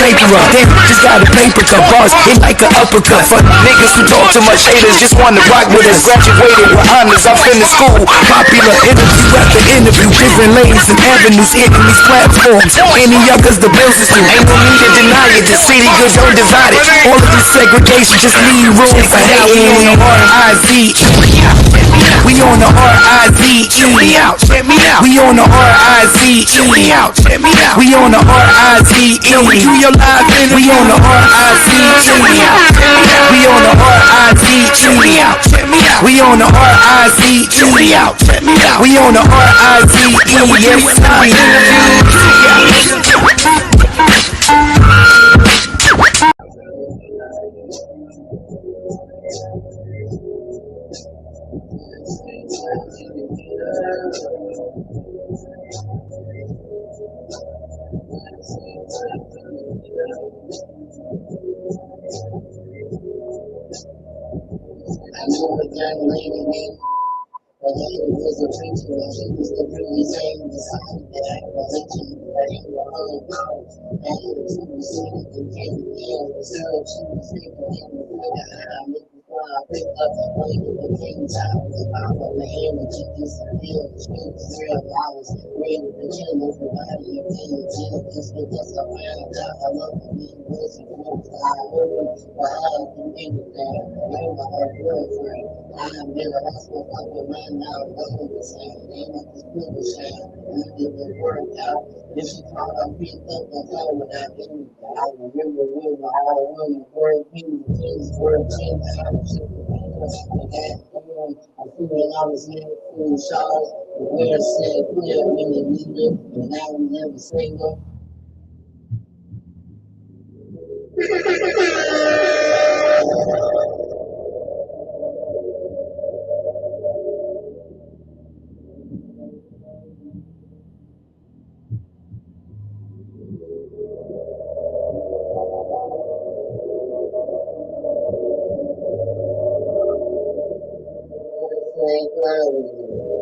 paper up. Damn, just got a paper cut. Bars hit like an uppercut. Fuck niggas who talk too much haters, just wanna rock with us. Graduated with honors, I finished school. Popular interview after interview. Different lanes and avenues hitting these platforms. Any youngers, the bills is due. Ain't no need to deny it. The city good, don't divide it. All of this segregation just leave room for hating. R-I-Z-E. We on the R-I-Z-E. Check me out, check me out. We on the R-I-Z-E. Check me out, check me out. We on the R-I-Z-E. We do your live interview. We on the R-I-Z-E. Check me out, check me out. We on the R-I-Z-E. Check me out, check me out. We on the R-I-Z-E. Check me out, check me out. We on the R-I-Z-E. Yes, I know a young lady but he was a preacher and he was the really same design that I was into, but he was all about that he was super sweet and came to me on the serve, she was thinking him before the eye, before I picked up the plate with the king top, the bottom of the hand and she disappeared, the street was real, I was ready to chill, everybody and being chill, just because I found out I love to be was a group, I opened my heart and everything, I know my girlfriend, I'm never asked for fucking man. Now, that's what we're saying. They want this people saying, we did the work out. If she called up, picked up the phone without anything. I remember when the all women were people, things were changed. I was super I feel I was in full shawls, where said, clear when they needed, and now we never single.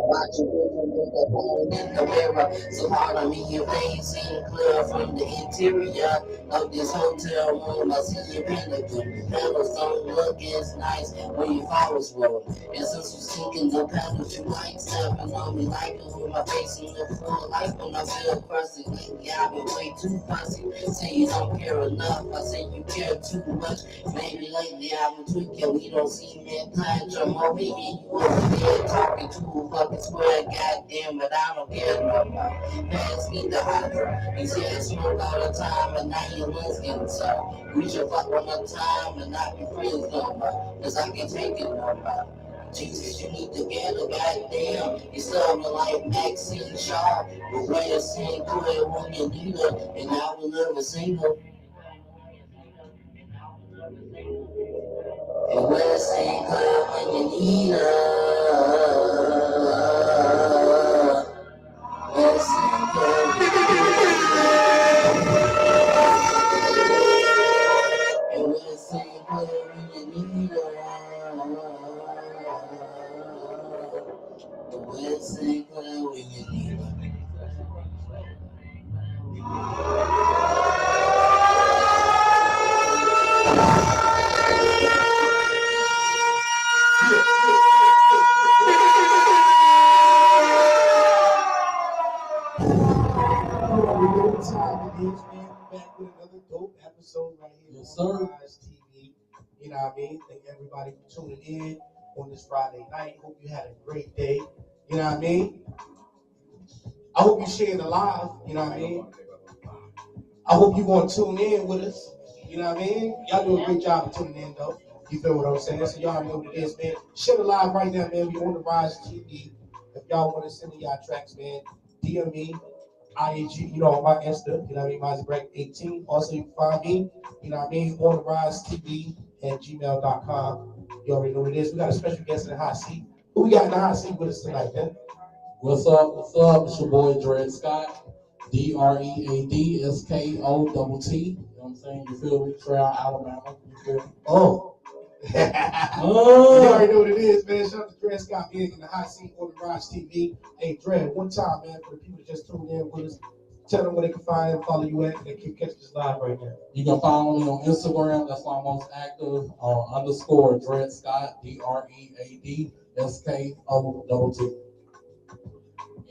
Watching people with the phone in the mirror. So hard on me, your face seem clear from the interior of this hotel room. I see your pinnacle. Panels don't look as nice when your flowers roll. And since you're sinking the panels, you like stepping on me like it with my face in the floor. Like when I feel fussy. Lately I've been way too fussy. Say you don't care enough. I say you care too much. Maybe lately I've been tweaking. We don't see me in touch. I'm over here. You over there talking to a fucking square, goddamn, but I don't care no more. Pass me the hydra. You say I smoke all the time, and now your lungs getting so. We should fuck one more time and not be friends no more. Cause I can't take it no more. Jesus, you need to get a goddamn. You sound like Maxine Shaw. But where you sing good when you need her, and I will never single. And we'll sing good when you need her. We'll sing good when you need her. And we'll sing good when you need her. And we'll sing good when you need her. Time it is, man. We're back with another dope episode right here on Rize TV. You know what I mean? Thank everybody for tuning in on this Friday night. Hope you had a great day. You know what I mean? I hope you shared the live. You know what I mean? I hope you're going to tune in with us. You know what I mean? Y'all do a great job of tuning in, though. You feel what I'm saying? So y'all know what it is, man. Share the live right now, man. We on the Rize TV. If y'all want to send me y'all tracks, man, DM me. IAG, you know, on my Insta, you know what I mean, Mazerati 18. Also, you can find me, you know what I mean, on the Rize TV at gmail.com. You already know what it is. We got a special guest in the hot seat. Who we got in the hot seat with us tonight, man? What's up? What's up? It's your boy Dred Scott. DREADSKOTT. You know what I'm saying? You feel me? Trail, Alabama. You feel me? Oh. You already know what it is, man. Shout out to Dred Scott being in the hot seat on the Rize TV. Hey, Dred, one time, man, for the people that just tuned in with us, Tell them where they can find and follow you at. They can catch this live right now. You can follow me on Instagram. That's why I'm most active. Underscore Dred Scott, DREADSKOTT.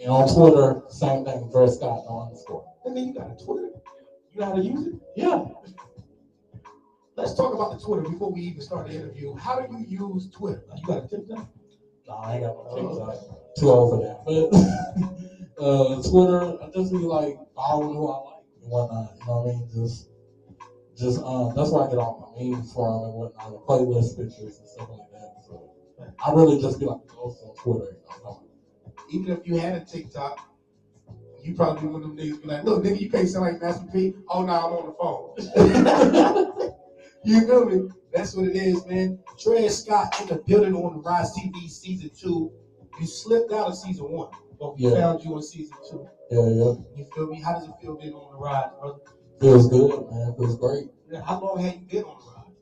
And on Twitter, same thing, Dred Scott, no underscore. And then you got a Twitter. You know how to use it? Yeah. Let's talk about the Twitter before we even start the interview. How do you use Twitter? You got a TikTok? No, I ain't got no TikTok. Too old for that. But Twitter, I just be like following who I like and whatnot. You know what I mean? Just that's where I get all my memes from and whatnot, the playlist pictures and stuff like that. So I really just be like a ghost on Twitter. You know? Even if you had a TikTok, you probably be one of them niggas be like, look, nigga, you can't sound like Master P. Oh, no, I'm on the phone. You feel me? That's what it is, man. Dred Scott in the building on the Rize TV season 2. You slipped out of season 1, but we found you in season 2. Yeah. You feel me? How does it feel being on the Rize, brother? Feels good, man. Feels great. How long have you been on the Rize?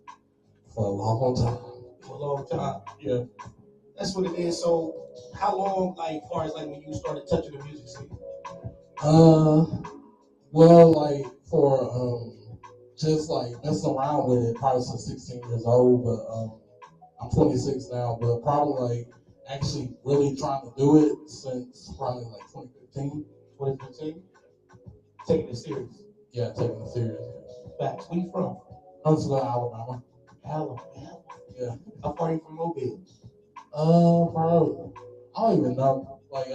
For a long time. For a long time. Yeah. That's what it is. So, how long, like, far as like when you started touching the music scene? Well, like for just like messing around with it, probably since 16 years old. But I'm 26 now. But probably like actually really trying to do it since probably like 2015. 2015. Taking it serious. Yeah, taking it serious. Facts. Where you from? Huntsville, Alabama. Alabama. Yeah. How far are you from Mobile? Probably. I don't even know. Like,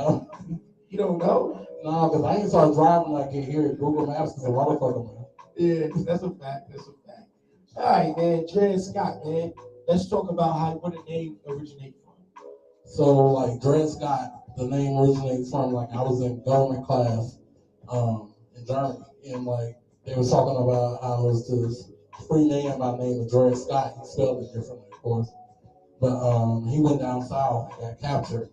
you don't know? Nah, because I ain't started driving like it here. Google Maps is a motherfucker, man. Yeah, that's a fact. That's a fact. All right, man. Dred Scott, man. Let's talk about where the name originates from. So, like, Dred Scott, the name originates from, like, I was in government class in Germany, and, like, they was talking about how it was this free man by the name of Dred Scott. He spelled it differently, of course. But he went down south and got captured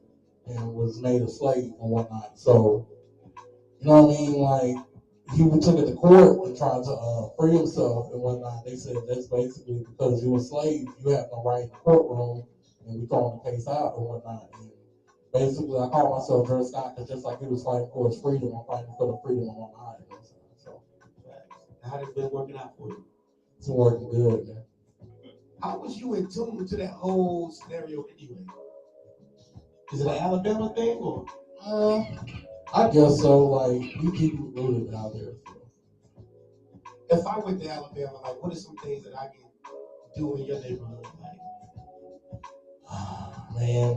and was made a slave and whatnot. So, you know what I mean? Like, he took it to court and tried to free himself and whatnot. They said that's basically because you were a slave, you have no right in the courtroom, and we throwing the case out and whatnot. And basically, I call myself Dred Scott because just like he was fighting for his freedom, I'm fighting for the freedom of my mind. So, how has it been working out for you? It's been working good, man. How was you in tune to that whole scenario anyway? Is it an Alabama thing or? I guess so. Like, we keep rooted out there. So. If I went to Alabama, like, what are some things that I can do in your neighborhood? Like, man,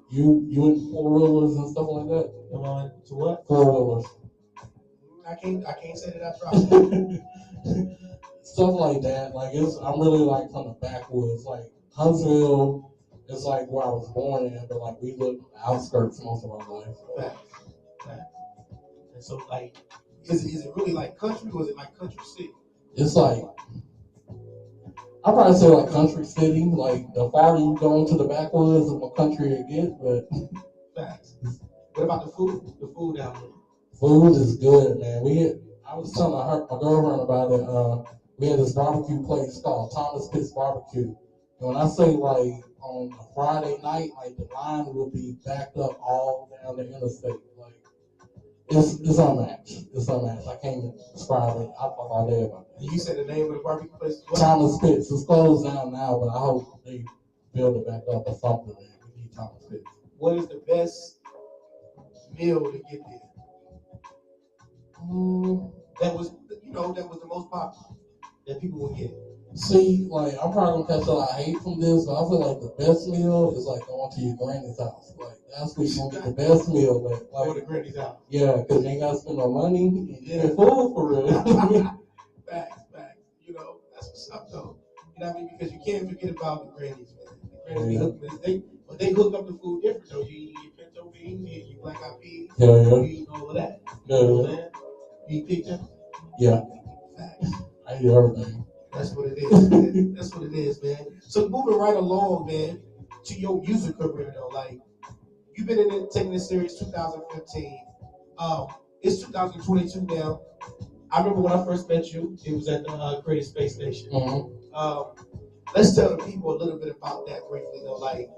you in 4-wheelers and stuff like that? Am I to what? 4-wheelers. I can't say that I tried. Stuff like that. Like, I'm really like from the backwoods. Like, Huntsville is like where I was born in, but like we live in the outskirts most of our life. Facts. And so, like, is it really like country or is it like country city? It's like, I'd probably say like country city. Like, the farther you go into the backwoods, the more country it gets. But facts. What about the food? The food down there. Food is good, man. I was telling my girlfriend about it. We had this barbecue place called Thomas Pitt's Barbecue. And when I say like on a Friday night, like the line would be backed up all down the interstate. Like it's unmatched. It's unmatched. I can't even describe it. I talk all day about it. You said the name of the barbecue place? Thomas Pitt's. It's closed down now, but I hope they build it back up or something. Man. We need Thomas Pitt's. What is the best meal to get there? That was the most popular that people would get. See, like, I'm probably gonna catch a lot of hate from this, but I feel like the best meal is like going to your granny's house. Like, that's where you're gonna get the best meal. Like, go to granny's house. Yeah, because you ain't gotta spend no money and get food for real. Facts. You know, that's what's up though. You know what I mean? Because you can't forget about the grannies, man. The grannies they hook up the food different though. You eat your pinto beans, you eat your black eyed peas, you eat all of that. You know what I'm saying? You eat pizza? Yeah. Facts. I eat everything. That's what it is, man. That's what it is, man. So moving right along, man, to your music career though, like you've been taking this series 2015. It's 2022 now. I remember when I first met you, it was at the Creative Space Station. Let's tell the people a little bit about that briefly though. Like,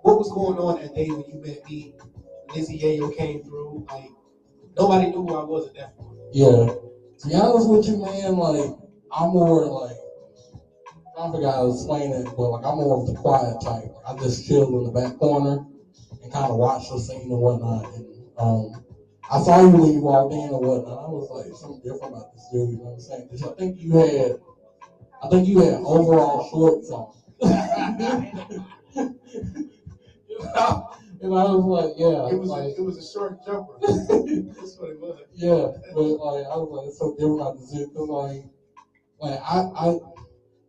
what was going on that day when you met me? Lizzie Yayo came through. Like, Nobody knew who I was at that point. Yeah. To be honest with you, man, like, I'm more like, I forgot how to explain it, but like, I'm more of the quiet type. I just chill in the back corner and kind of watch the scene and whatnot. And I saw you when you walked in or whatnot. I was like, something different about this dude, you know what I'm saying? Because I think you had overall shorts on. And I was like, yeah. It was a short jumper. That's what it was. Yeah, but like, I was like, it's so different about this dude. Because like I,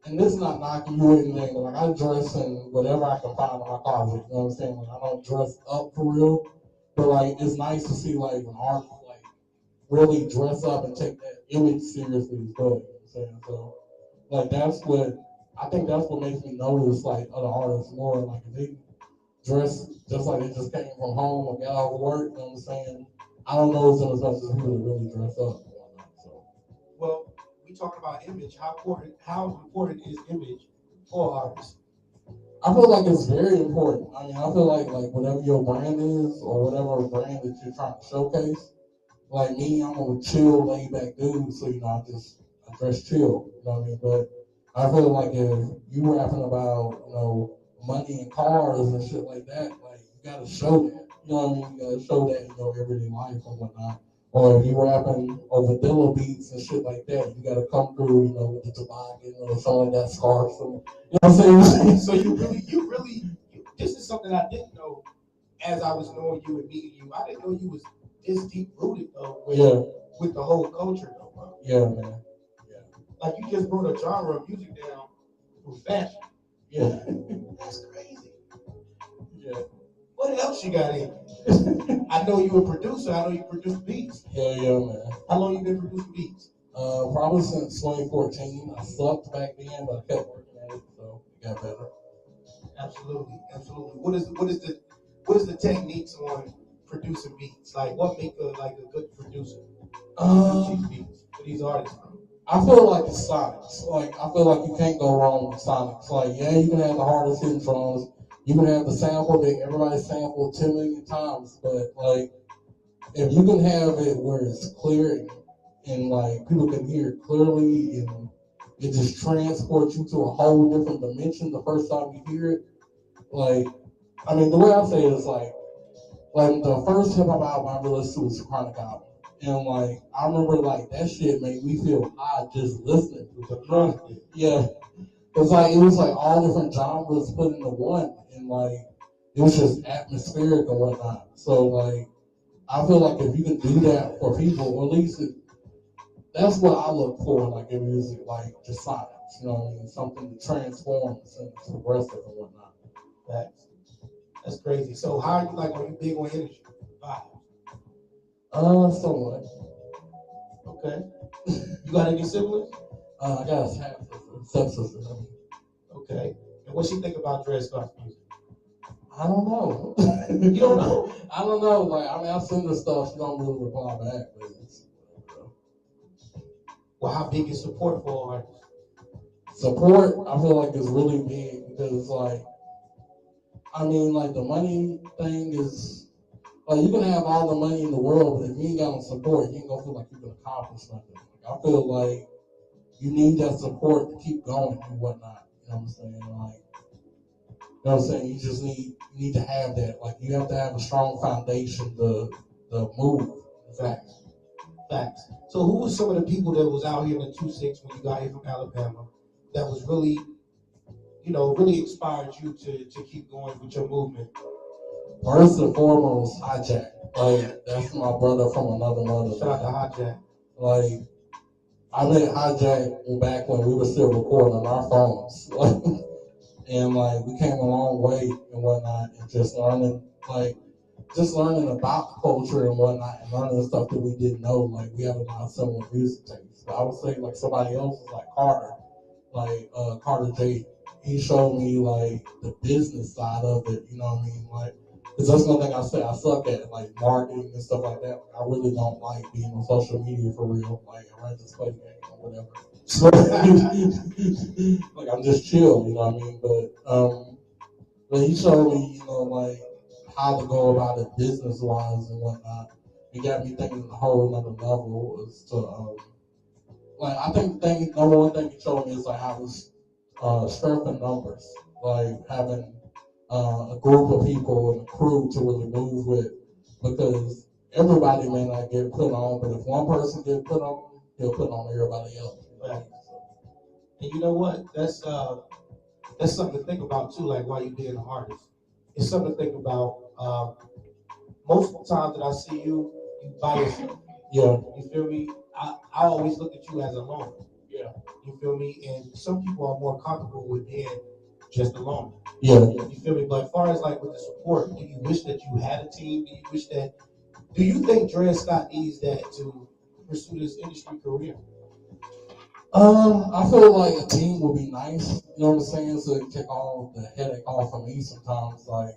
and this is not knocking you or anything, but like, I dress in whatever I can find in my closet, you know what I'm saying? Like, I don't dress up for real, but like, it's nice to see like an artist like really dress up and take that image seriously as well, you know what I'm saying? So like, I think that's what makes me notice like other artists more. Like, if they dress just like they just came from home or got out of work, you know what I'm saying? I don't notice them as much as people that really dress up and whatnot. So, well, we talk about image. How important is image for artists? I feel like it's very important. I mean, I feel like whatever your brand is or whatever brand that you're trying to showcase, like me, I'm a chill, laid back dude, so I dress chill, you know what I mean? But I feel like if you rapping about, money and cars and shit like that, like you gotta show that. You know what I mean? You gotta show that in your everyday life and whatnot. Or if you rapping over Dilla beats and shit like that, you gotta come through, with the toboggan or something like that, scarf. You know what I'm saying? So you really, this is something I didn't know as I was knowing you and meeting you. I didn't know you was this deep rooted though with the whole culture though, bro. Yeah, man. Yeah. Like you just brought a genre of music down through fashion. Yeah. That's crazy. Yeah. What else you got in? I know you a producer. I know you produce beats. Hell yeah, man. How long you been producing beats? Probably since 2014. I sucked back then, but I kept working at it, so it got better. Absolutely. What is the techniques on producing beats? Like what make a good producer produce these beats for these artists? I feel like the sonics. Like I feel like you can't go wrong with sonics. Like yeah, you can have the hardest hitting drums. You can have the sample that everybody sampled 10 million times, but like if you can have it where it's clear and like people can hear it clearly and it just transports you to a whole different dimension the first time you hear it. Like, I mean, the way I say it is like the first hip hop album I ever listened to was the Chronic album. And like I remember like that shit made me feel high just listening to it. Yeah. It was like all different genres put into one and like it was just atmospheric and whatnot. So like I feel like if you can do that for people, or at least that's what I look for like in music, like just sonics, you know what I mean? Something to transform and progressive and whatnot. That's crazy. So how are you are you big on energy? Somewhat. Okay. You got any siblings? I got a stepsister. Okay. And what she think about Dred Scott's music? I don't know. You don't know? I don't know. Like, I mean, I send her stuff. She don't really reply back. But well, how big is support for artists? Support, I feel like is really big because, like, I mean, like the money thing is, like, you can have all the money in the world, but if you ain't got no support, you ain't gonna feel like you can accomplish something. Like, I feel like you need that support to keep going and whatnot. You know what I'm saying? Like, you know what I'm saying? You need to have that. Like, you have to have a strong foundation to move. Facts. So who was some of the people that was out here in the 2-6 when you got here from Alabama that was really, really inspired you to keep going with your movement? First and foremost, Hijack. Like, that's my brother from another mother. Shout out to Hijack. Like, I met Hijack back when we were still recording on our phones. And like we came a long way and whatnot, and just learning about the culture and whatnot, and learning the stuff that we didn't know. Like we have a lot of similar music tastes. But I would say like somebody else is like Carter, Carter J. He showed me like the business side of it. You know what I mean? Like, because that's one thing I say I suck at, like marketing and stuff like that. Like, I really don't like being on social media for real. Like I just play the game or whatever. Like I'm just chill, you know what I mean? But he showed me, like how to go about it business wise and whatnot. it got me thinking a whole another level is to like I think the number one thing it showed me is like how was strength in numbers, like having a group of people and a crew to really move with, because everybody may not get put on, but if one person gets put on, he'll put on everybody else. Right. And you know what? That's something to think about too. Like while you're being an artist, it's something to think about. Most of the time that I see you, you by yourself. Yeah. You feel me? I always look at you as alone. Yeah. You feel me? And some people are more comfortable with being just alone. Yeah. You feel me? But as far as like with the support, do you wish that you had a team? Do you think Dre Scott needs that to pursue this industry career? I feel like a team would be nice, you know what I'm saying, to take all the headache off of me sometimes. Like,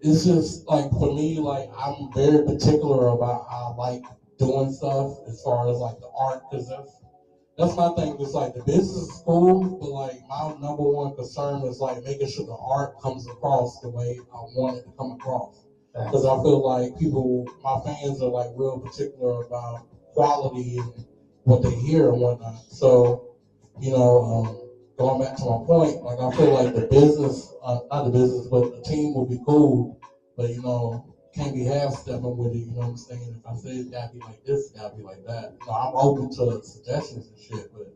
it's just like for me, like I'm very particular about how I like doing stuff as far as like the art, because that's my thing. It's like the business is cool, but like my number one concern is like making sure the art comes across the way I want it to come across. Because I feel like my fans are like real particular about quality and what they hear and whatnot. So, you know, going back to my point, like I feel like the business, not the business, but the team would be cool, but you know, can't be half-stepping with it, you know what I'm saying? If I say it's gotta be like this, it gotta be like that. You know, I'm open to suggestions and shit, but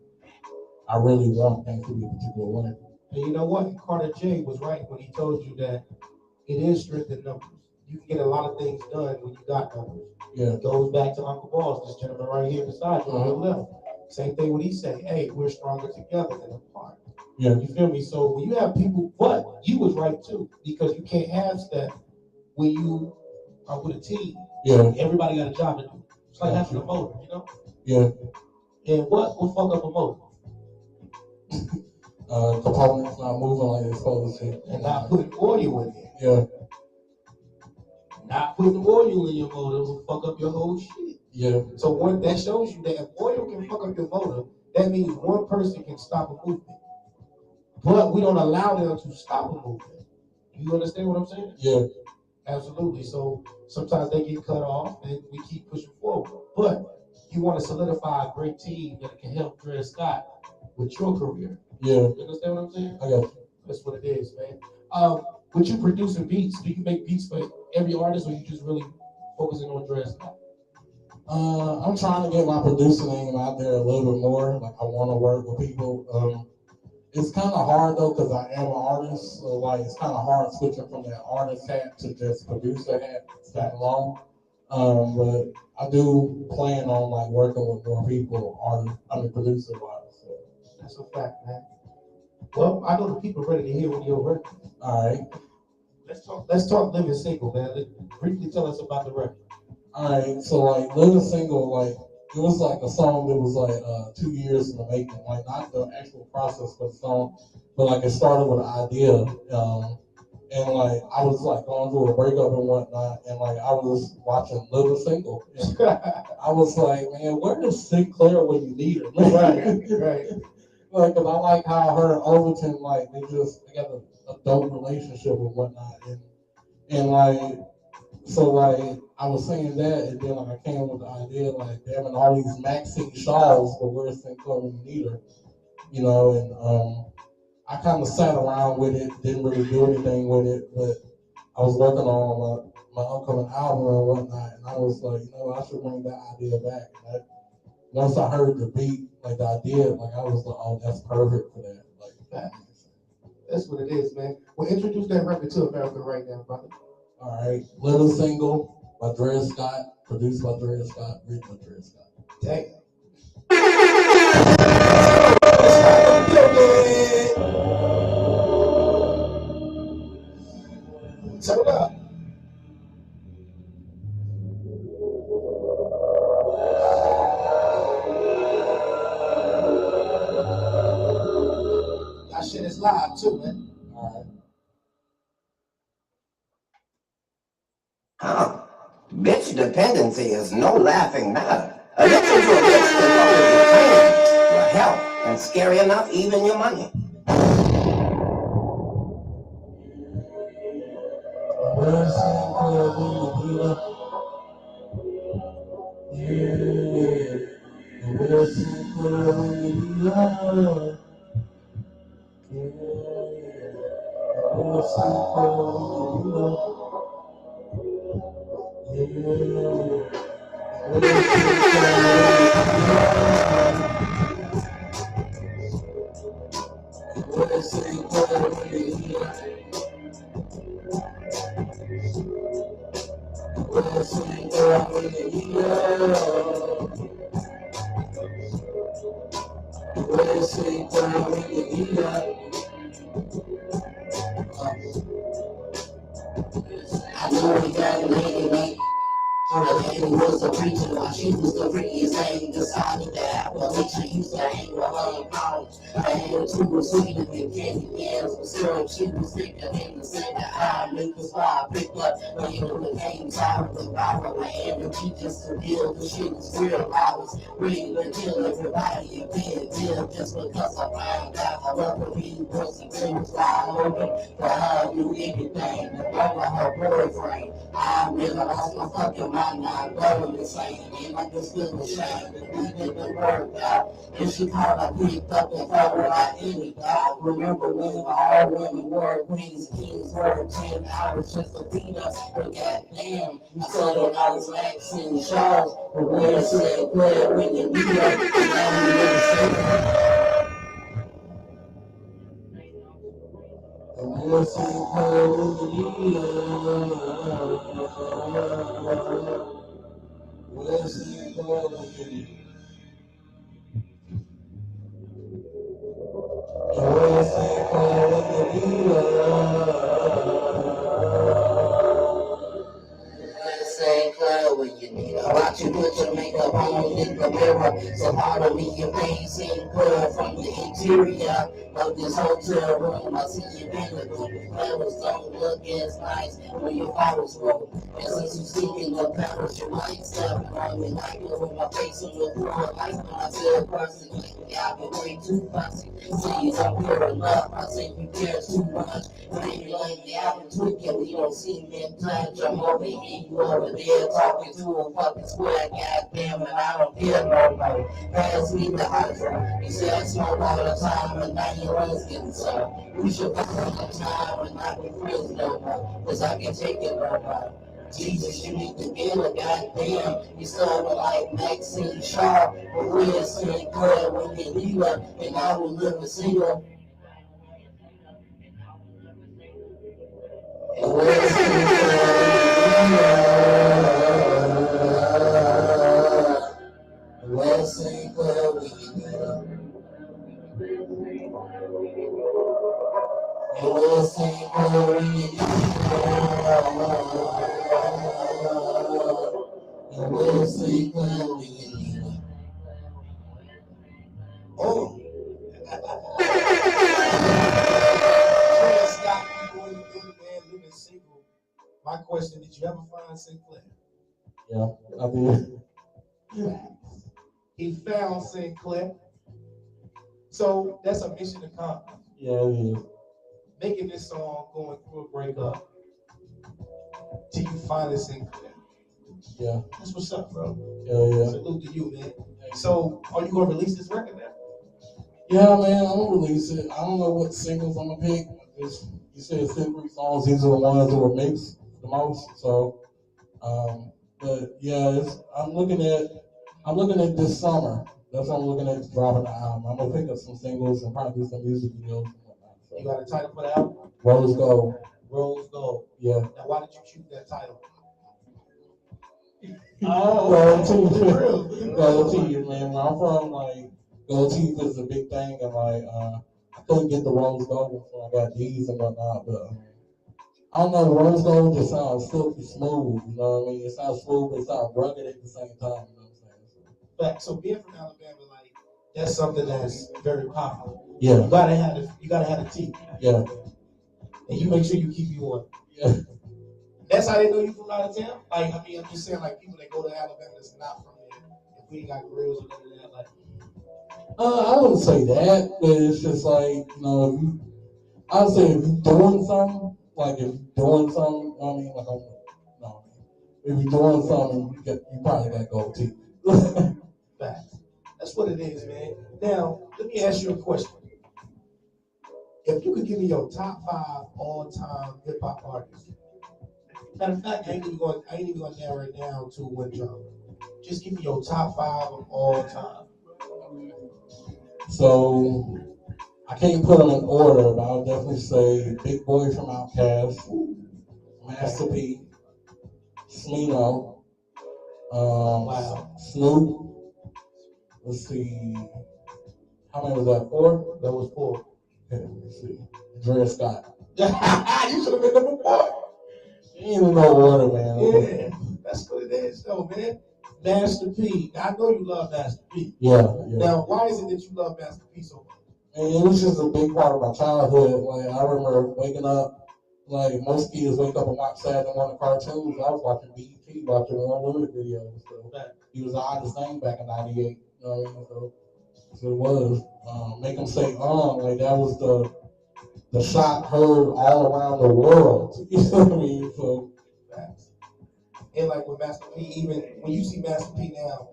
I really want things to be a particular way. And you know what? Carter J was right when he told you that it is strength in numbers. You can get a lot of things done when you got numbers. Yeah. It goes back to Uncle Boss, this gentleman right here beside you on your left. Same thing when he say, hey, we're stronger together than apart. Yeah. You feel me? So when you have people, but you was right too, because you can't have stuff when you are with a team. Yeah. Everybody got a job to do. It's like having a motor, you know? Yeah. And what will fuck up a motor? Components not moving like they're supposed to. And not putting oil in it. Yeah. Not putting oil in your motor will fuck up your whole shit. Yeah. So that shows you that if oil can fuck up your motor, that means one person can stop a movement. But we don't allow them to stop a movement. You understand what I'm saying? Yeah. Absolutely. So sometimes they get cut off and we keep pushing forward. But you want to solidify a great team that can help Dre Scott with your career. Yeah. You understand what I'm saying? I got you. That's what it is, man. With you producing beats, do you make beats for every artist, or you just really focusing on Dre Scott? I'm trying to get my producer name out there a little bit more. Like I want to work with people. It's kind of hard though because I am an artist, so like it's kind of hard switching from that artist hat to just producer hat stand alone. But I do plan on like working with more people, producer wise. So. That's a fact, man. Well, I know the people ready to hear what you're working. All right. Let's talk Living Single, man. Briefly tell us about the record. All right, so like Living Single, like it was like a song that was like 2 years in the making, like not the actual process of the song, but like it started with an idea, and like I was like going through a breakup and whatnot, and like I was watching Living Single, and I was like, man, where is Sinclair when you need her? Right. Like, cause I like how her and Overton, like they got a dope relationship and whatnot, and like. So like I was saying that, and then like I came with the idea like having all these Maxine Shaws, but where's Sinclair when you need her, you know? And I kind of sat around with it, didn't really do anything with it, but I was working on my upcoming album and whatnot, and I was like, you know, I should bring that idea back. And once I heard the beat, like the idea, like I was like, oh, that's perfect for that. Like that. That's what it is, man. Well, introduce that record to America right now, brother. All right, Living Single by Dre Scott, produced by Dre Scott, written by Dre Scott. Damn. Turn it up. That shit is live too, man. All right. Huh. Bitch dependency is no laughing matter. Addiction to a bitch can always your time, your health, and scary enough, even your money. Where's Sinclair when you need her? I know we got a lady named the lady was a preacher while she was the prettiest thing. Decided that I will make sure you used to hang with her in college. I had two was sweeter than candy yams with syrup. She was thicker than the center. I knew that's why I picked up when it became time to borrow my energy just to deal the shit is real. I was ready to kill everybody and pay a bill just because I found out I love her. He was a dreams wide open for her, knew everything. Over her boyfriend. I really lost my fucking mind, I'm going insane. And I just feel ashamed that we didn't work out. And she called, I picked up and thought without any doubt. Remember when all women were queens, kings were 10 hours just to beat us. But goddamn, you saw that I was acting shows. But where said good when you beat up, and now you never say that. Same club when you need her. Watch you put your makeup on in the mirror. So part of me, your face ain't good from the interior of this hotel room. I see you in the room. Flowers don't look as nice when your photos roll. And since you speaking of Paris, you might step on me like you with my face on your floor. Like when I feel personally, I've been way too fussy. Say you don't care enough, I say you care too much. When you like the album tweaking, you don't see me in touch. I'm over here, you over there talking to a fucking square. Goddamn, and I don't care no more. Pass me the hydro. You say I smoke all the time, and now your runs getting so. We should fuck all the time and not be friends no more. Cause I can take it no more. Jesus, you need to get a goddamn. You sounded like Maxine Shaw, but we're saying good when you leave her, and I will never see her. And we're saying good, we're saying good when you leave her. And we're saying good when you leave her. And we'll see when we get here. Oh. Scott, you going to do man living single. My question, did you ever find Sinclair? Yeah, I did. He found Sinclair. So that's a mission accomplished. Yeah, it is. Making this song, going through a breakup, till you find Sinclair. Yeah. That's what's up, bro. Yeah. Salute to you, man. So, are you gonna release this record now? Yeah, man, I'm gonna release it. I don't know what singles I'm gonna pick. Just, you said 53 songs. These are the ones that were mixed the most. So, but yeah, I'm looking at this summer. That's what I'm looking at dropping the album. I'm gonna pick up some singles and probably do some music videos and whatnot. So. You got a title for the album? Rose Gold. Rose Gold. Yeah. Now, why did you choose that title? Gold teeth, man. Where I'm from, like, gold teeth is a big thing, and like, I couldn't get the rose gold before I got these and whatnot, but I don't know, rose gold just sounds silky smooth, you know what I mean? It sounds smooth, but it sounds rugged at the same time, you know what I'm saying? But so being from Alabama, like, that's something that's very popular. Yeah. You gotta have the teeth. Yeah. And you make sure you keep you on. Yeah. That's how they know you from out of town. Like, I mean, I'm just saying, like, people that go to Alabama that's not from there. If we ain't got grills or none of that, like. I wouldn't say that, but it's just like, you know, I'd say if you're doing something, I mean, like, no, if you're doing something, you probably got gold teeth. Facts. That's what it is, man. Now, let me ask you a question. If you could give me your top 5 all-time hip hop artists, matter of fact, I ain't even going to narrow it down to one genre. Just give me your top 5 of all time. So I can't put them in order, but I'll definitely say Big Boy from Outkast, Master P, Smino, Wow. Snoop. Let's see, how many was that? 4? That was 4. Okay, let's see. Dre Scott. You should have been number 4. You ain't in no order, man. Yeah, that's what it is, though, man. Master P. I know you love Master P. Yeah. Now, why is it that you love Master P so much? And it was just a big part of my childhood. Like, I remember waking up, like, most kids wake up and watch Saturday morning cartoons. I was watching BET, watching One Limit videos. So he was the oddest thing back in '98. You know what I mean? So it was. Make them say, like, that was the shot heard all around the world. You know what I mean? So, and like with Master P, even when you see Master P now,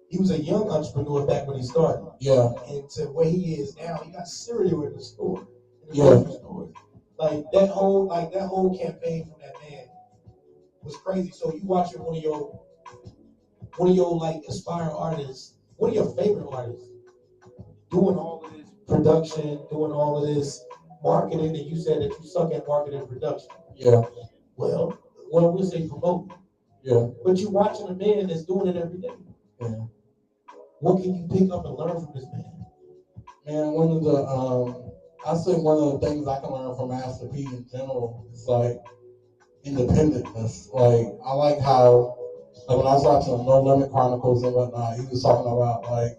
he was a young entrepreneur back when he started. Yeah. And to where he is now, he got cereal in the store. Stores. Like that whole campaign from that man was crazy. So you watching one of your like aspiring artists, one of your favorite artists, doing all of this production, doing all of this marketing, and you said that you suck at marketing and production. Yeah. Well, we'll say promote. Yeah. But you're watching a man that's doing it every day. Yeah. What can you pick up and learn from this man? Man, I think one of the things I can learn from Master P in general is like independentness. Like, I like how, like, when I was watching No Limit Chronicles and whatnot, he was talking about like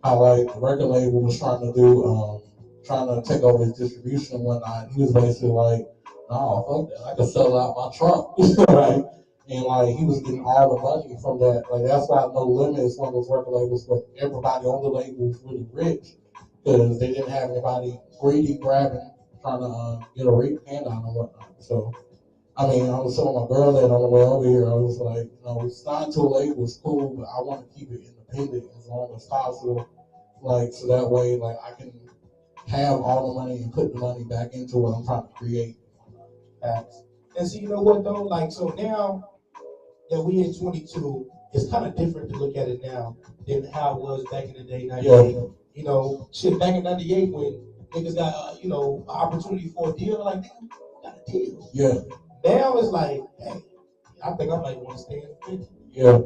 how like the record label was trying to take over his distribution and whatnot. He was basically like, no, fuck that, I can sell out my trunk, right? And like he was getting all the money from that. Like, that's why No Limit is one of those record labels where everybody on the label was really rich because they didn't have anybody greedy grabbing, trying to get a rate handout and whatnot. So, I mean, I was telling my girl that on the way over here, I was like, signing to a label is cool, but I want to keep it independent as long as possible. Like, so that way, like, I can have all the money and put the money back into what I'm trying to create. And so, you know what though? Like, so now that we in 22, it's kind of different to look at it now than how it was back in the day, 98. Yeah. You know, shit, back in 98 when niggas got, an opportunity for a deal, like, nigga, got a deal. Yeah. Now it's like, hey, I think I might want to stay in the 50. Yeah.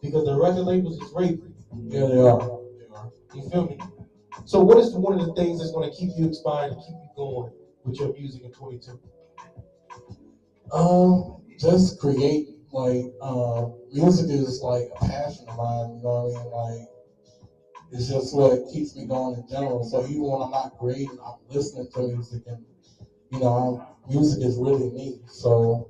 Because the record labels is raping. Yeah, they are. You feel me? So what is one of the things that's going to keep you inspired and keep you going with your music in 22? Just create, like, music is like a passion of mine, you know what I mean? Like, it's just what keeps me going in general. So even when I'm not creating, I'm listening to music, and, music is really me. So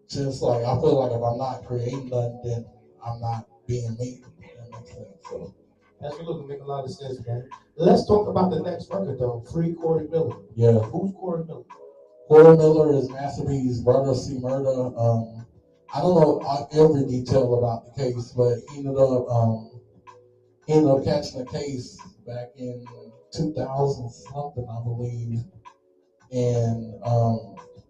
just like, I feel like if I'm not creating nothing, then I'm not being me. That makes sense. So that's really make a lot of sense, man. Let's talk about the next record though, Free Corey Miller. Yeah. Who's Corey Miller? Corey Miller is Master P's brother, C. Murder. I don't know every detail about the case, but he ended up catching a case back in 2000 something, I believe, and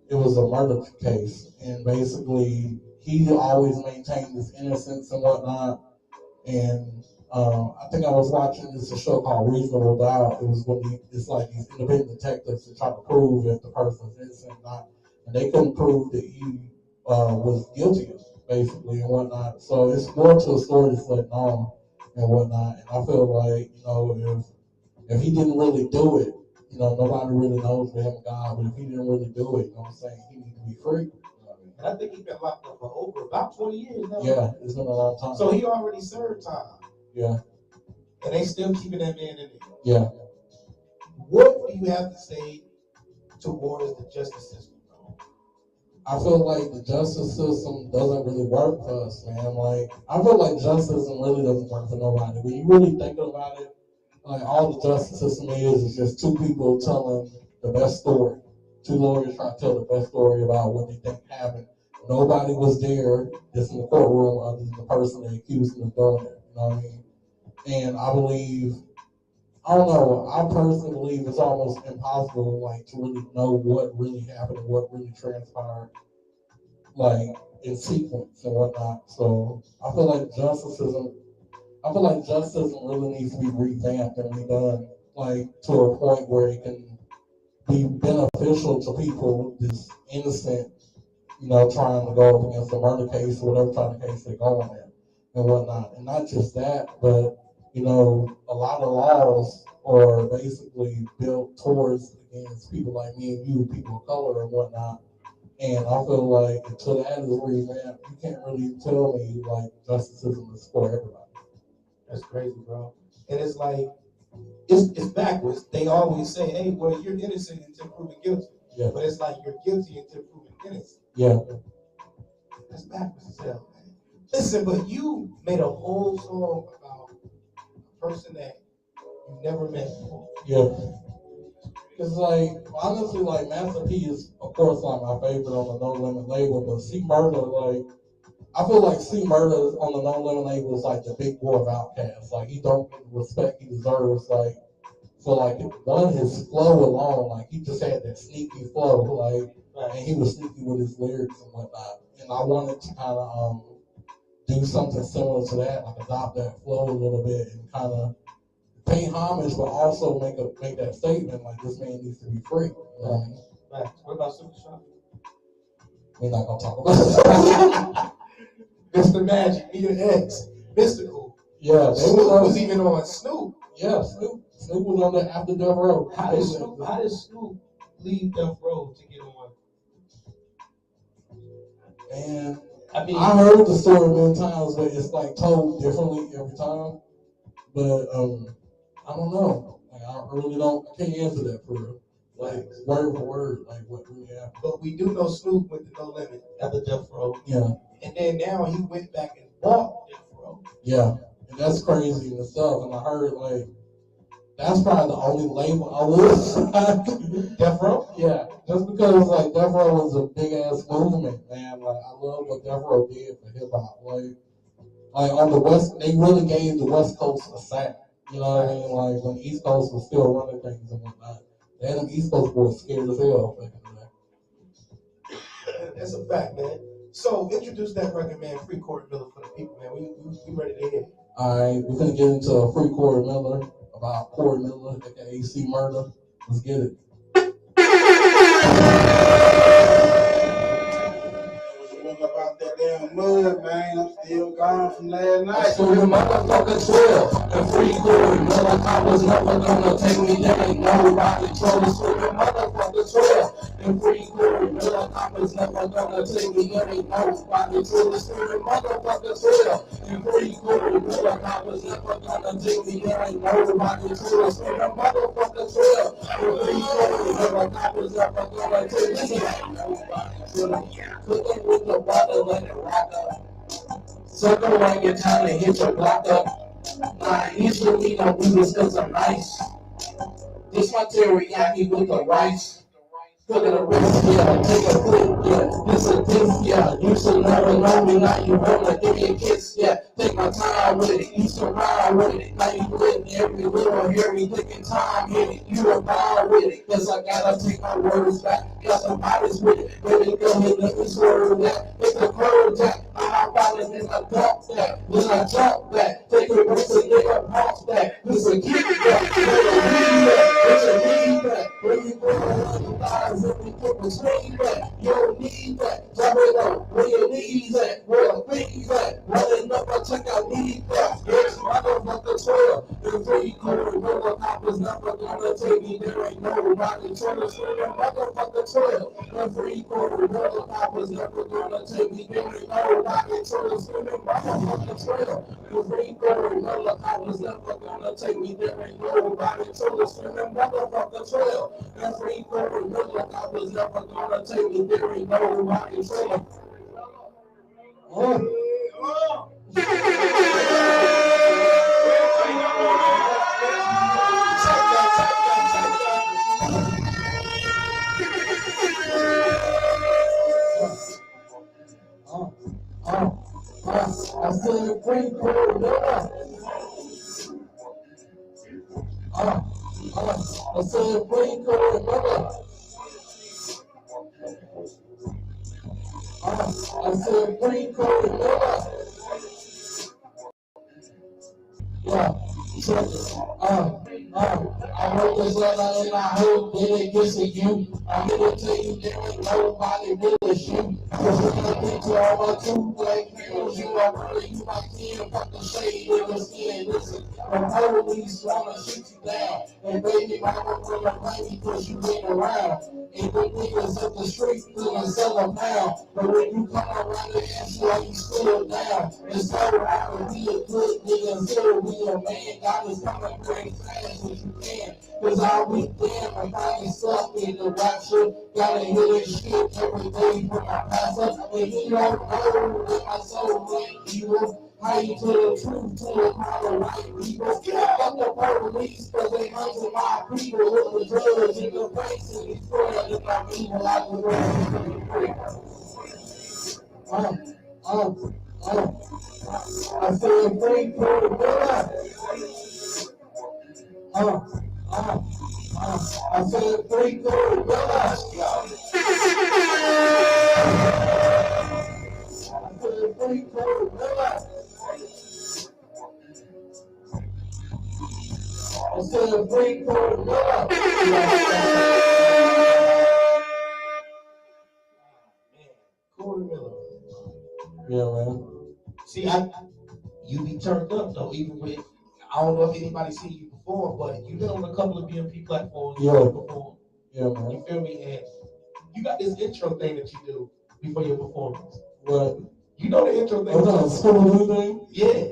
it was a murder case, and basically he always maintained his innocence and whatnot. And I think I was watching a show called Reasonable Doubt. It was when it's like these independent detectives that try to prove if the person's innocent or not, and they couldn't prove that he was guilty, basically, and whatnot. So it's more to a story that's letting on and whatnot. And I feel like, if he didn't really do it, nobody really knows for him, God, but if he didn't really do it, I'm saying, he needs to be free. And I think he's been locked up for over about 20 years now. Yeah, it's been a long time. So he already served time. Yeah. And they still keeping that man in there. Yeah. What do you have to say towards the justice system? I feel like the justice system doesn't really work for us, man. Like, I feel like justice really doesn't work for nobody. When you really think about it, like, all the justice system is just two people telling the best story. Two lawyers trying to tell the best story about what they think happened. nobody was there just in the courtroom other than the person that accused him of doing it. You know what I mean? And I believe, I don't know, I personally believe it's almost impossible, like, to really know what really happened and what really transpired, like, in sequence and whatnot. So I feel like justice really needs to be revamped and redone, like, to a point where it can be beneficial to people just innocent, trying to go up against a murder case or whatever kind of case they're going in and whatnot. And not just that, but, a lot of laws are basically built towards against people like me and you, people of color and whatnot. And I feel like until that is revamped, you can't really tell me like justice is for everybody. That's crazy, bro. And it's like, it's backwards. They always say, hey, well, you're innocent until proven guilty. Yeah. But it's like you're guilty until proven innocent. Yeah. That's backwards as hell, man. Listen, but you made a whole song about a person that you never met before. Yeah. It's like, honestly, like, Master P is, of course, like, my favorite on the No Limit label, but C Murder, like, I feel like C Murder on the No Limit label is like the big boy of Outkast. Like, he don't get the respect he deserves, like, for, like, one, his flow alone, like, he just had that sneaky flow, like, and he was sneaky with his lyrics and whatnot. And I wanted to kind of do something similar to that, like, adopt that flow a little bit and kind of pay homage, but also make that statement like this man needs to be free. Right. What about Super Shot? We're not gonna talk about it. Mr. Magic, Needed X, Mystical. Yeah, Snoop was even on Snoop. Yeah, Snoop was on that After Death Row. How did Snoop leave Death Row to get on? And I heard the story many times, but it's like told differently every time. But I don't know. Like, I can't answer that for real. Like, word for word, like, what really happened. But we do know Snoop went to No Limit at the Death Row. Yeah. And then now he went back and bought Death Row. Yeah. And that's crazy and stuff. And I heard, like, that's probably the only label I would sign. Death Row? Yeah. Just because, like, Death Row was a big-ass movement, man. Like, I love what Death Row did for hip-hop. Like on the West, they really gave the West Coast a sound. You know what I mean? Like, when East Coast was still running things and whatnot. They had them East Coast boys scared as hell back in the day. That's a fact, man. So, introduce that record, man, Free Corey Miller for the people, man. We ready to hear it. All right, we're going to get into a Free Corey Miller, about Corey Miller, aka C Murder. Let's get it. About that damn mud, man. I'm still gone from last night. So the motherfucker 12 and Free Corey Miller, I was never gonna take me, there ain't nobody trouble. So the motherfucker 12 and Free Corey Miller, I was never gonna take me, there ain't nobody trouble. So the motherfucker 12 and Free Corey Miller, I was never gonna take me, there ain't nobody trouble. So the motherfucker 12 and Free Corey Miller, I was never gonna take me, there ain't nobody trouble. Cooking with the water, let it rock up. Circle around your town and hit your block up. Nah, he's really no weakness cause I'm nice. This my teriyaki with the rice. Look at the wrist, yeah, take a clip, yeah, this a diss, yeah, you should never know me, now you wanna give me a kiss, yeah, take my time with it, you surround with it, now you letting every little hairy thinking time hit it, you a bomb with it, cause I gotta take my words back, got some bodies with it, baby go ahead, let me swerve that, take the curve jack, I'm bodies, then I dump that, then I jump back, take a risk and nigga pump that, this a kickback, it's a lead back, when you go around the if we put the screen back, you don't need that. Drop it up, where your knees at, where the feet at. Running up, I check out need that. Yes, motherfucker 12. The Free Corey Miller, I was never gonna take me, there ain't nobody trying to swing the motherfucker 12. The Free Corey Miller, I was never gonna take me, there ain't nobody trying to swing the motherfucker 12. The Free Corey Miller, I was never gonna take me, there ain't nobody trying to swing the motherfucker 12. The Free Corey Miller, I was never gonna take me, there ain't nobody trying. free Corey. I said free Corey. I said free Corey. Yeah, I wrote this letter and I hope that it gets to you. I'm here to tell you there ain't nobody really shoot. Cause when I get to all my two black girls, you are really, you my kin, fuck the shade in the skin. Listen, the police wanna shoot you down. And baby, mama wanna fight me cause you been around. And the niggas up the street feeling $7 pound. But when you come around the ass, you like you still down. It's so hard to be a good nigga until we a man. God is coming very fast as you can. Cause all weekend I'm finding stuff in the rapture. Gotta hear this shit every day from my pastor. And he don't know that my soul ain't evil. How you tell the truth to a crowd of white people? Fuck the police, cause they hunting my people with the drugs in the face and destroying if I'm evil like the I said free for the brother. I said free for the brother. I said free for the brother. I said free for the brother. Corey Miller. Yeah, man. See, you be turned up though, even with, I don't know if anybody seen you before, but you've been on a couple of BMP platforms before. Yeah, man. You feel me? And you got this intro thing that you do before your performance. What? You know the intro thing? Oh, school thing? Yeah.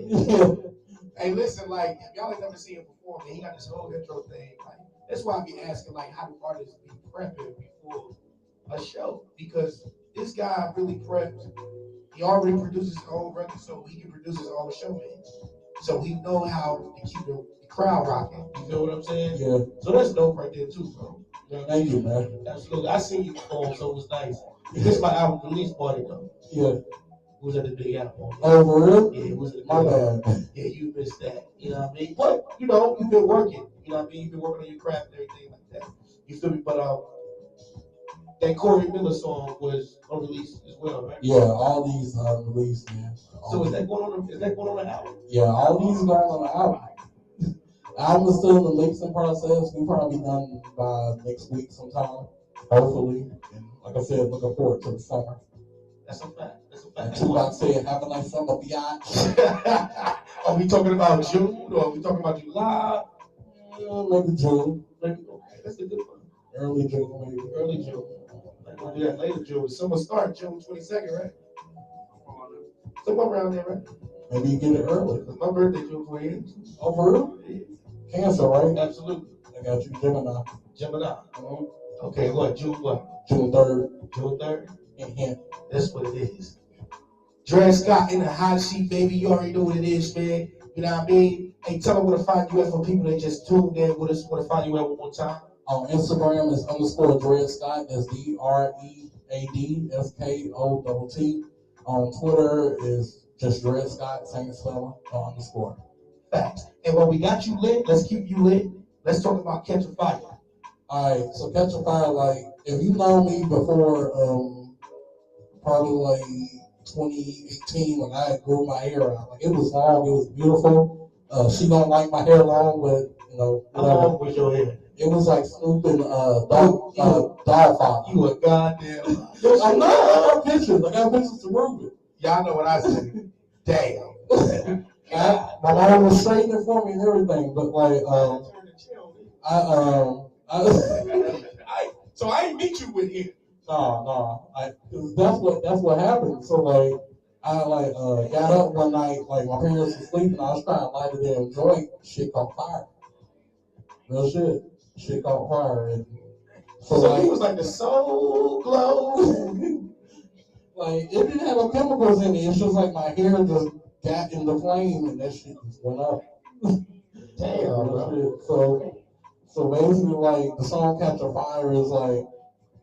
Hey, listen, like, if y'all ain't never seen him perform, man, he got this whole intro thing. Like, that's why I be asking, like, how do artists be prepping before a show? Because this guy really prepped. He already produces his own record, so he can produce his own show, man. So he know how to keep the crowd rocking. You feel what I'm saying? Yeah. So that's dope right there too, bro. You know, thank you, man. Absolutely. I seen you perform, so it was nice. You missed my album release party though. Yeah. It was at the Big Apple. Oh, for real? Yeah, it was at the Big My Apple. bad. Yeah, you missed that. You know what I mean? But you know, you've been working. You know what I mean? You've been working on your craft and everything like that. You feel me? But that Corey Miller song was unreleased as well, right? Yeah, all these are released, man. So is that going on the album? Yeah, all these are going on the album. The album is still in the mixing process. We'll probably be done by next week sometime, hopefully. And like I said, looking forward to the summer. That's a fact. And Tupac said, have a nice summer, biatch. Are we talking about June or are we talking about July? Maybe June. Maybe, okay, that's a good one. Early June, maybe. Early June. Like we'll do that later June. Summer start June 22nd, right? Somewhere around there, right? Maybe you get it early. My birthday June 28th. Oh, for real? Yeah. Cancer, right? Absolutely. I got you, Gemini. Gemini. Okay, what? June what? June 3rd. June 3rd? Yeah. That's what it is. Dre Scott in the hot seat, baby. You already know what it is, man. You know what I mean? Hey, tell them where to find you at for people that just tuned in with us. Where to find you at one more time. On Instagram is _Dred Scott. That's DREADSKOTT. On Twitter is just Dred Scott, same spelling, _. Facts. And when we got you lit, let's keep you lit. Let's talk about Catch a Fire. Alright, so Catch a Fire, like, if you know me before, probably like 2018 when I grew my hair out, like, it was long, it was beautiful. She don't like my hair long, but, you know. How long was your hair? It was like Snoop and Dog Father. You a goddamn. I got pictures. I got pictures to prove it. Y'all know what I said. Damn. My mom was straightening it for me and everything, but like, so I ain't meet you with him. No. That's what happened. So like, I got up one night, like my parents were sleeping. I was trying to light a damn joint. Shit caught fire. Real shit. Shit caught fire. And so like, he was like the soul glow. Like, it didn't have no chemicals in it. It's just like my hair just got in the flame and that shit just went up. Damn, bro. So basically, like, the song Catch a Fire is like,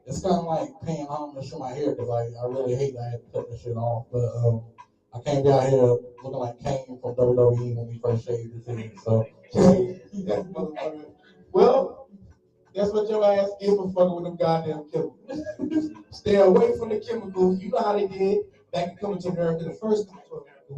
it's kind of like paying homage to my hair because I really hate that I had to cut that shit off. But I came down here looking like Kane from WWE when we first shaved his head. So, That motherfucker. Well, that's what your ass is for fucking with them goddamn chemicals. Stay away from the chemicals. You know how they did back in Coming to America, the first time to America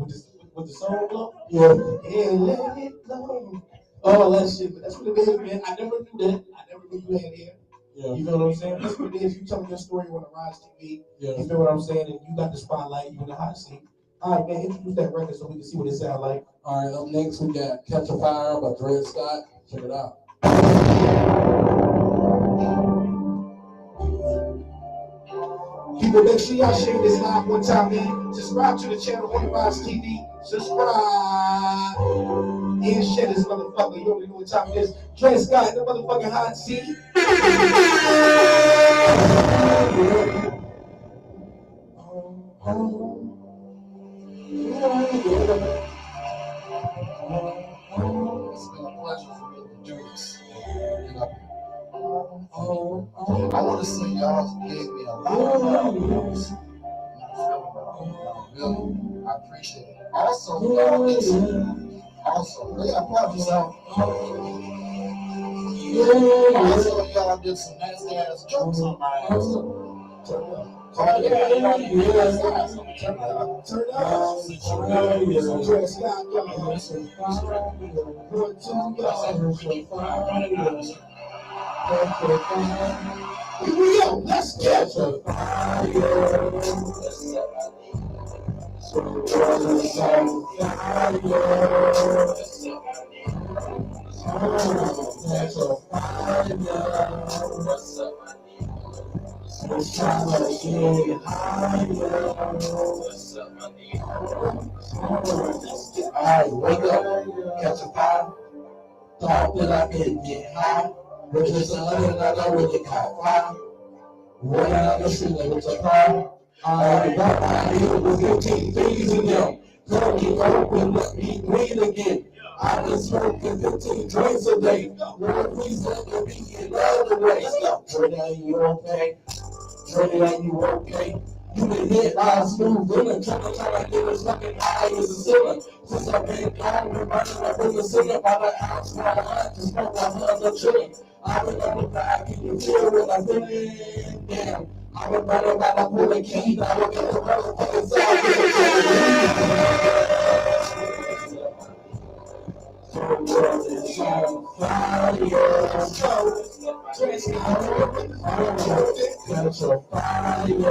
with the soul glow. yeah. Yeah, let it blow. All that shit. But that's what it is, man. I never knew that. I never knew you had hair. Yeah. You feel what I'm saying? That's what it is. You telling your story on the Rize TV. Yeah. You feel what I'm saying? And you got the spotlight. You in the hot seat. All right, man. Introduce that record so we can see what it sounds like. All right, up next we got Catch a Fire by Dred Scott. Check it out. People, make sure y'all share this live one time, man. Subscribe to the channel on the Rize TV. Subscribe and share this motherfucker. You already know what time it is. Dred Scott in the motherfucking hot seat. It's been a pleasure for me to do this. I want to say y'all gave me a lot of news. Really, I appreciate it. Also, y'all listen. Also, really, I proud yourself. Also, y'all did some nasty ass jokes on my ass. Turn up. Turn up. Here we go. Let's catch a Alright, wake up, catch a fire. Thought that I could get high. But just another night I really caught fire. Running out the street like it's a car. I got my heel with 15 things in them. Tell me open, let me breathe again. I've been smoking 15 drinks a day. Lord, please let me be in other ways. Dre, are you okay? Dre, are you okay? You been hit by a smooth villain, trying to get as fucking high as a ceiling. Since I've been gone, we're running up in the ceiling by the ounce, by the line, just smoke my blood of chilling. I remember back, can you feel what I've been in? Damn, I was running by the pulling keys, I would get the motherfucking sound. The world is on fire, catch a fire.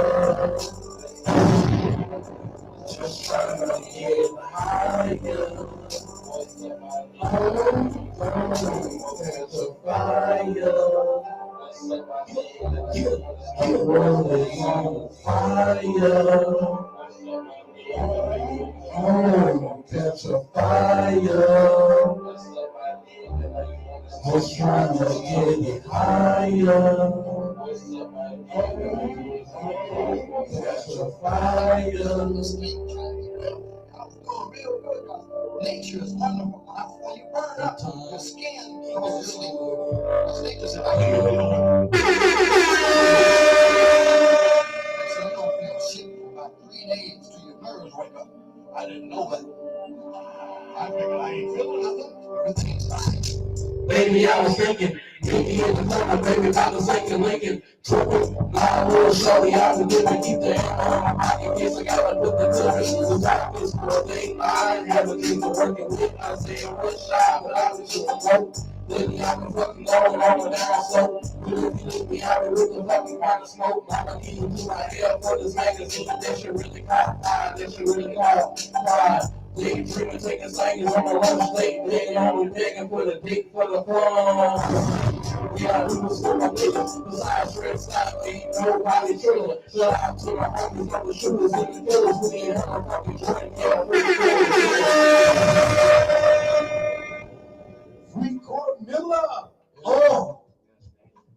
Just trying to get higher. Catch a fire. The world is on fire. Catch a fire. Just trying to get it higher. Catch a fire. Nature is wonderful. When you burn up, your skin goes to sleep. Nature's in so you don't feel shit for about 3 days till your nerves wake up. I didn't know that. I figured I ain't feeling nothing. Everything's fine. Baby, I was thinking, Mickey in the corner, baby, about to sink and Lincoln. Triple, my little shorty, I was gonna keep the hammer on my pocket, case I gotta put the tools to top this girl. They I have a thing to working with. I said, what's shy, but I was just a broke. Lately, I've been fucking going on and down, so leave me out with the fucking kind of smoke. Mama, can you do my hair for this magazine? That shit really caught fire, that shit really caught fire. They dreaming, taking singers on my lunch late, begging on me, begging for the dick for the fun. Yeah, we was for my niggas, besides Dred Scott, ain't nobody trailer. Shout out to my homies on the shooters and the killers, we ain't have a fucking joint, yeah, Free Court Miller. Oh,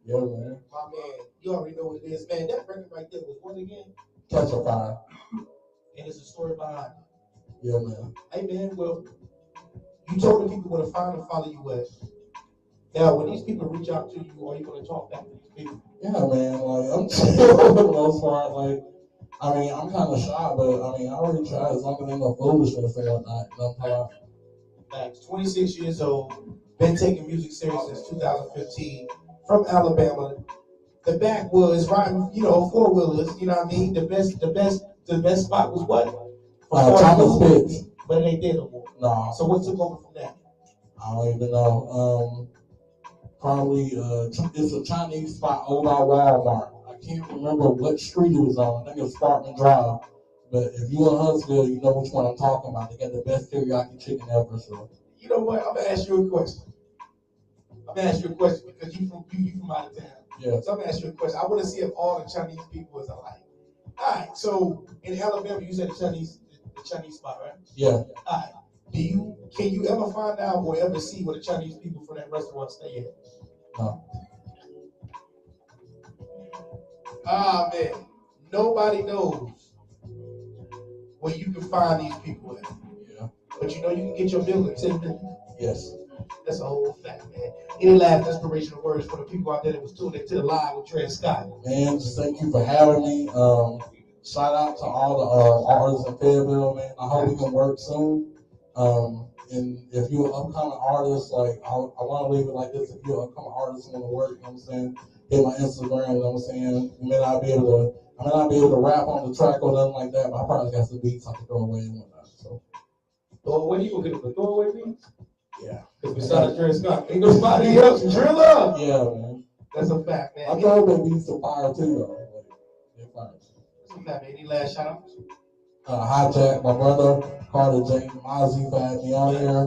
Yeah, man. my man, you already know what it is, man. That record right there was what again? Catch a Fire. And it's a story behind it. Yeah, man. Hey, man, well, you told the people where to find and follow you at. Now, when these people reach out to you, are you going to talk back to these people? Yeah, man. Like, I'm chill for the most part. Like, I mean, I'm kind of shy, but I mean, I already tried as long as ain't no foolishness and whatnot. You know what I'm talking Thanks. 26 years old, been taking music serious since 2015. From Alabama, the backwoods, riding, four wheelers. You know what I mean? The best spot was what? Thomas Pitts. But it ain't there no more. No. So what took over from that? I don't even know. Probably it's a Chinese spot over by Walmart. I can't remember what street it was on. I think it's Sparkman Drive. But if you in Huntsville, you know which one I'm talking about. They got the best teriyaki chicken ever. So you know what? I'm gonna ask you a question. Because you from out of town. Yeah. So I'm gonna ask you a question. I want to see if all the Chinese people is alike. All right. So in Alabama, you said the Chinese spot, right? Yeah. All right. Can you ever find out or ever see where the Chinese people from that restaurant stay at? No. Ah man, nobody knows where you can find these people at. Yeah. But you can get your bill in 10 minutes. Yes. That's a whole fact, man. Any last inspirational words for the people out there that was tuned into the live with Trey Scott? Man, just thank you for having me. Shout out to all the artists in Fayetteville, man. I hope we can work soon. And if you're an upcoming artist, like I want to leave it like this: if you're an upcoming artist and want to work, you know what I'm saying, hit my Instagram. You know what I'm saying. I may not be able to rap on the track or nothing like that, but I probably got some beats I can throw away and whatnot. So, you gonna get the throwaway beats? Yeah. Because besides Trey Scott, ain't nobody else. Drill up. Yeah, man. That's a fact, man. I throw the beats to fire too, though. They're fire. That's a fact, man. Any last shout outs? Hijack, my brother, Carter J. Mazzy for having me on here.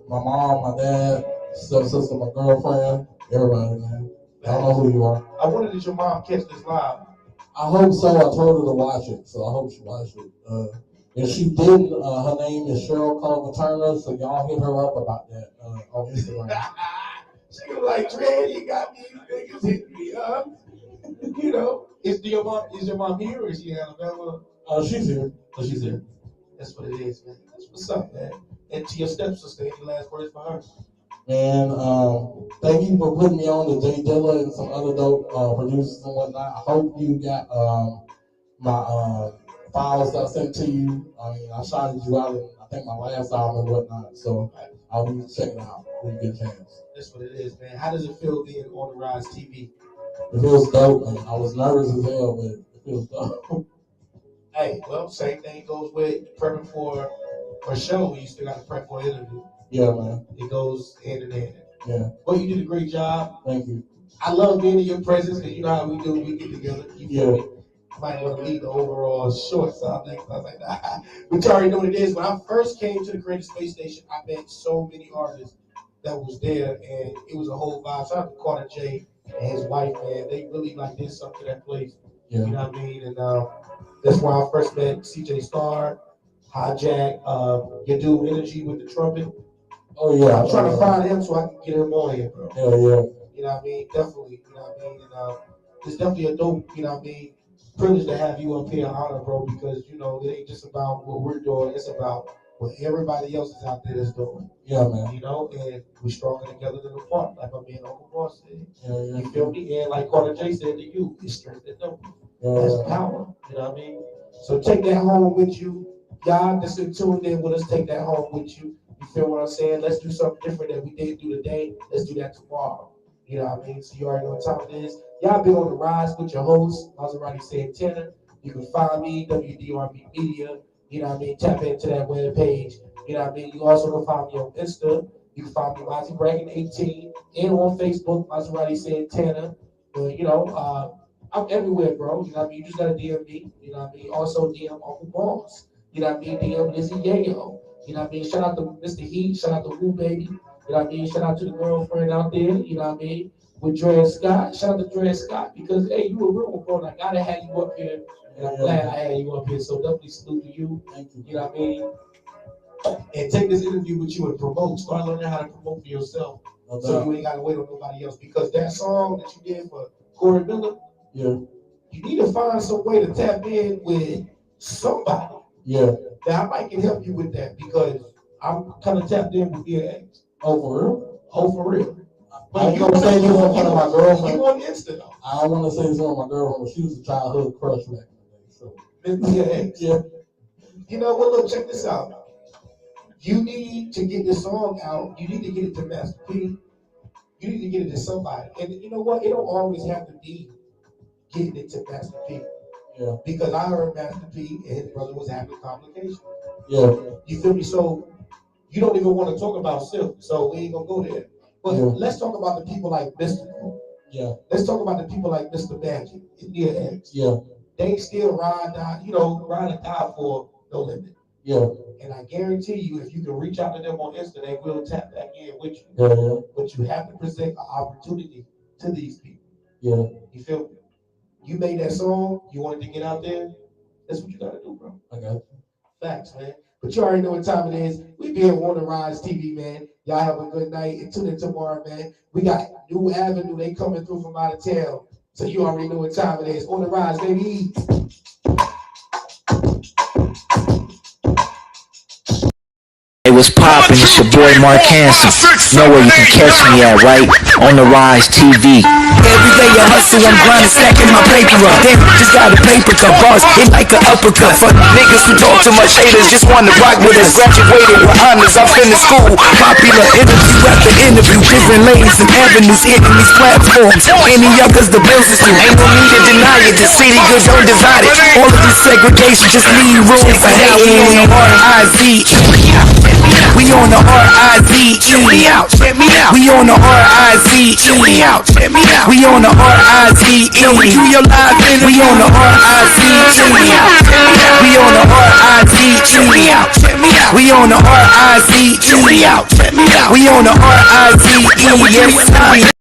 My mom, my dad, stepsister, my girlfriend, everybody, man. I don't know who you are. I wonder did your mom catch this live? I hope so. I told her to watch it, so I hope she watched it. If she didn't, her name is Cheryl Culver Turner, so y'all hit her up about that on Instagram. She was like, Trey, you got these niggas hitting me up. Is your mom here or is she in Alabama? She's here. Oh, she's here. That's what it is, man. That's what's up, man. And to your stepsister, any last words for her? Man, thank you for putting me on to Jay Dilla and some other dope producers and whatnot. I hope you got my files that I sent to you. I mean, I shouted you out in, I think, my last album and whatnot. So I'll be checking out when you get a chance. That's what it is, man. How does it feel being on the Rize TV? It feels dope, man. I was nervous as hell, but it feels dope. Hey, well, same thing goes with prepping for a show. You still got to prep for an interview. Yeah, man. It goes hand in hand. Yeah. Well, you did a great job. Thank you. I love being in your presence because you know how we do. We get together. You feel me? I might want to lead the overall short, so I was like, nah. But you already know what it is. When I first came to the Creative Space Station, I met so many artists that was there, and it was a whole vibe. Shout out to Carter J and his wife, man. They really did something to that place. Yeah. You know what I mean? And that's where I first met CJ Star, Hijack, your dude Energy with the trumpet. Oh yeah. I'm trying to find him so I can get him on here, bro. Hell yeah. You know what I mean? Definitely. You know what I mean? And it's definitely a dope, you know what I mean, privilege to have you up here, honor, bro, because it ain't just about what we're doing, it's about what everybody else is out there that's doing. Yeah, man. And we're stronger together than apart, like my man Uncle Boss said. Yeah. You feel me? And like Carter J said to you, it's strength in numbers. That's power. You know what I mean? So take that home with you. Y'all that's tuned in with us, take that home with you. You feel what I'm saying? Let's do something different that we didn't do today. Let's do that tomorrow. You know what I mean? So you already know what time it is. Y'all been on the Rize with your host, Mazerati Santana. You can find me, WDRB Media. You know what I mean? Tap into that web page. You know what I mean? You also can find me on Insta. You can find me Mazzy Bragging 18 and on Facebook, Mazerati Santana. I'm everywhere, bro. You know what I mean? You just gotta DM me. You know what I mean? Also DM Uncle Boss. You know what I mean? DM Lizzie Yayo. You know what I mean? Shout out to Mr. Heat. Shout out to Wooh, baby. You know what I mean? Shout out to the girlfriend out there. You know what I mean? With Dre Scott. Shout out to Dre Scott because, hey, you a real one, bro. And I gotta have you up here. And I'm glad I had you up here. So definitely salute to you. Thank you. You know what I mean? And take this interview with you and promote. Start learning how to promote for yourself. So you ain't gotta wait on nobody else. Because that song that you did for Corey Miller, yeah, you need to find some way to tap in with somebody. Yeah. That I might can help you with that because I'm kind of tapped in with DX. Oh, for real? Oh, for real. I ain't gonna say this in front of my girlfriend. You on Insta though. I don't want to say this in front of my girlfriend, but she was a childhood crush back in the day. So Yeah. You know what? Look, check this out. You need to get this song out. You need to get it to Master P. You need to get it to somebody. And you know what? It don't always have to be getting it to Master P. Yeah. Because I heard Master P and his brother was having complications. Yeah. You feel me? So you don't even want to talk about Silk. So we ain't gonna go there. But let's talk about the people like Mr. Yeah. Let's talk about the people like Mr. Magic, India X. Yeah. They still ride or die for No Limit. Yeah. And I guarantee you, if you can reach out to them on Insta, they will tap back in with you. Yeah. But you have to present an opportunity to these people. Yeah. You feel me? You made that song, you wanted to get out there, that's what you gotta do, bro. I got you. Facts, man. But you already know what time it is. We be on the Rize TV, man. Y'all have a good night and tune in tomorrow, man. We got New Avenue, they coming through from out of town. So you already know what time it is. On the Rize, baby. It was poppin', it's your boy Mark Hanson. Know where you can catch me at, right? On the Rize TV. Every day I hustle, I'm grinding, stacking my paper up. Damn, just got a paper cut, bars hit like an uppercut. Fuck niggas who talk too much haters, just wanna rock with us. Graduated with honors, I'm finished school. Popular interview after interview, different lanes and avenues hitting these platforms. Any others, the bills is due. Ain't no need to deny it, the city good, don't divide it. All of this segregation just leave room for hating on the R-I-Z-E. We on the R-I-Z-E. Check me out, check me out. We on the R-I-Z-E. Check me out, check me out. We on the R-I-Z-E. Do your live in. We on the R-I-Z-E. Check me out, check me out. We on the R-I-Z-E. Check me out, check me out. We on the R-I-Z-E. Check me out, check me out. We on the R-I-Z-E. Yes,